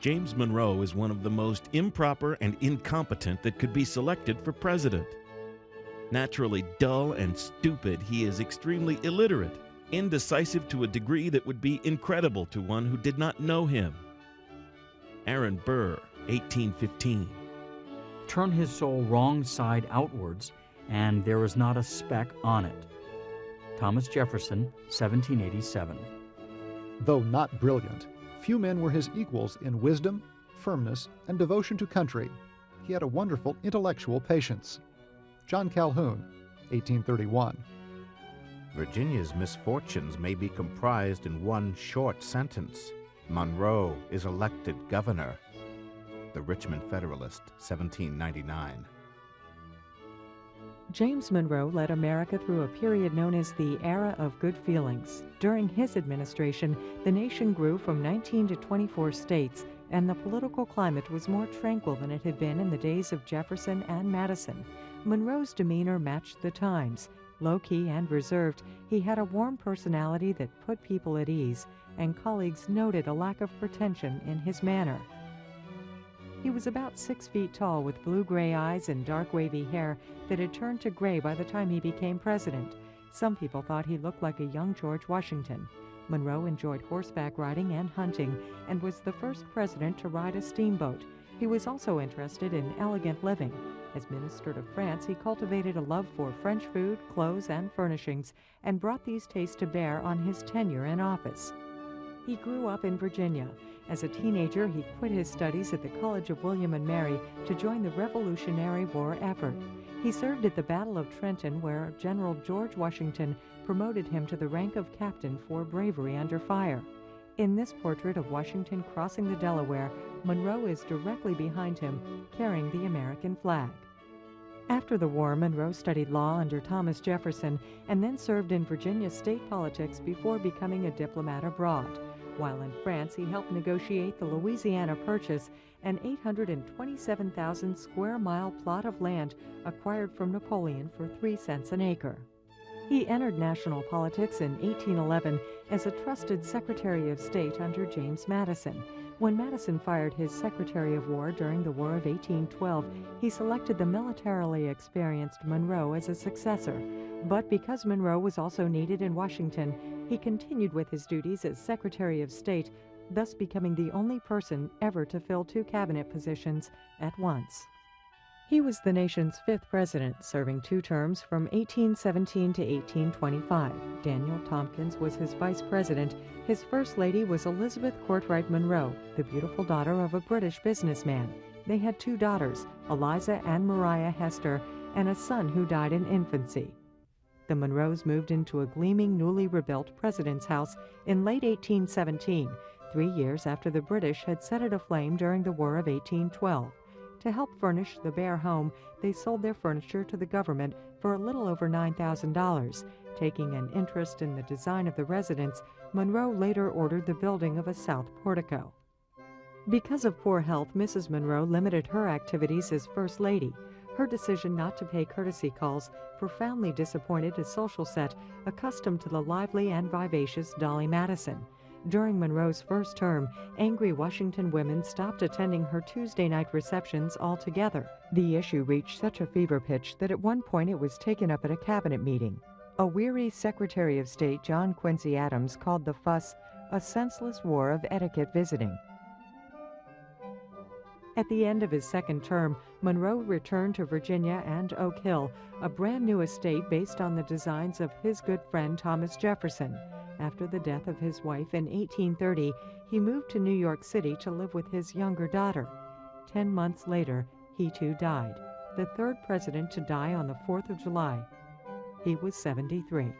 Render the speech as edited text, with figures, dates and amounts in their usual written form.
James Monroe is one of the most improper and incompetent that could be selected for president. Naturally dull and stupid, he is extremely illiterate, indecisive to a degree that would be incredible to one who did not know him. Aaron Burr, 1815. Turn his soul wrong side outwards, and there is not a speck on it. Thomas Jefferson, 1787. Though not brilliant, few men were his equals in wisdom, firmness, and devotion to country. He had a wonderful intellectual patience. John Calhoun, 1831. Virginia's misfortunes may be comprised in one short sentence. Monroe is elected governor. The Richmond Federalist, 1799. James Monroe led America through a period known as the Era of Good Feelings. During his administration, the nation grew from 19 to 24 states, and the political climate was more tranquil than it had been in the days of Jefferson and Madison. Monroe's demeanor matched the times. Low-key and reserved, he had a warm personality that put people at ease, and colleagues noted a lack of pretension in his manner. He was about 6 feet tall with blue-gray eyes and dark wavy hair that had turned to gray by the time he became president. Some people thought he looked like a young George Washington. Monroe enjoyed horseback riding and hunting and was the first president to ride a steamboat. He was also interested in elegant living. As Minister to France, he cultivated a love for French food, clothes, and furnishings, and brought these tastes to bear on his tenure in office. He grew up in Virginia. As a teenager, he quit his studies at the College of William and Mary to join the Revolutionary War effort. He served at the Battle of Trenton, where General George Washington promoted him to the rank of captain for bravery under fire. In this portrait of Washington crossing the Delaware, Monroe is directly behind him, carrying the American flag. After the war, Monroe studied law under Thomas Jefferson and then served in Virginia state politics before becoming a diplomat abroad. While in France, he helped negotiate the Louisiana Purchase, an 827,000 square mile plot of land acquired from Napoleon for 3 cents an acre. He entered national politics in 1811 as a trusted Secretary of State under James Madison. When Madison fired his Secretary of War during the War of 1812, he selected the militarily experienced Monroe as a successor. But because Monroe was also needed in Washington, he continued with his duties as Secretary of State, thus becoming the only person ever to fill 2 cabinet positions at once. He was the nation's 5th president, serving 2 terms from 1817 to 1825. Daniel Tompkins was his vice president. His first lady was Elizabeth Courtwright Monroe, the beautiful daughter of a British businessman. They had 2 daughters, Eliza and Maria Hester, and a son who died in infancy. The Monroes moved into a gleaming, newly rebuilt president's house in late 1817, 3 years after the British had set it aflame during the War of 1812. To help furnish the bare home, they sold their furniture to the government for a little over $9,000. Taking an interest in the design of the residence, Monroe later ordered the building of a south portico. Because of poor health, Mrs. Monroe limited her activities as First Lady. Her decision not to pay courtesy calls profoundly disappointed a social set accustomed to the lively and vivacious Dolly Madison. During Monroe's first term, angry Washington women stopped attending her Tuesday night receptions altogether. The issue reached such a fever pitch that at one point it was taken up at a cabinet meeting. A weary Secretary of State, John Quincy Adams, called the fuss a senseless war of etiquette visiting. At the end of his second term, Monroe returned to Virginia and Oak Hill, a brand new estate based on the designs of his good friend Thomas Jefferson. After the death of his wife in 1830, he moved to New York City to live with his younger daughter. 10 months later, he too died, the 3rd president to die on the 4th of July. He was 73.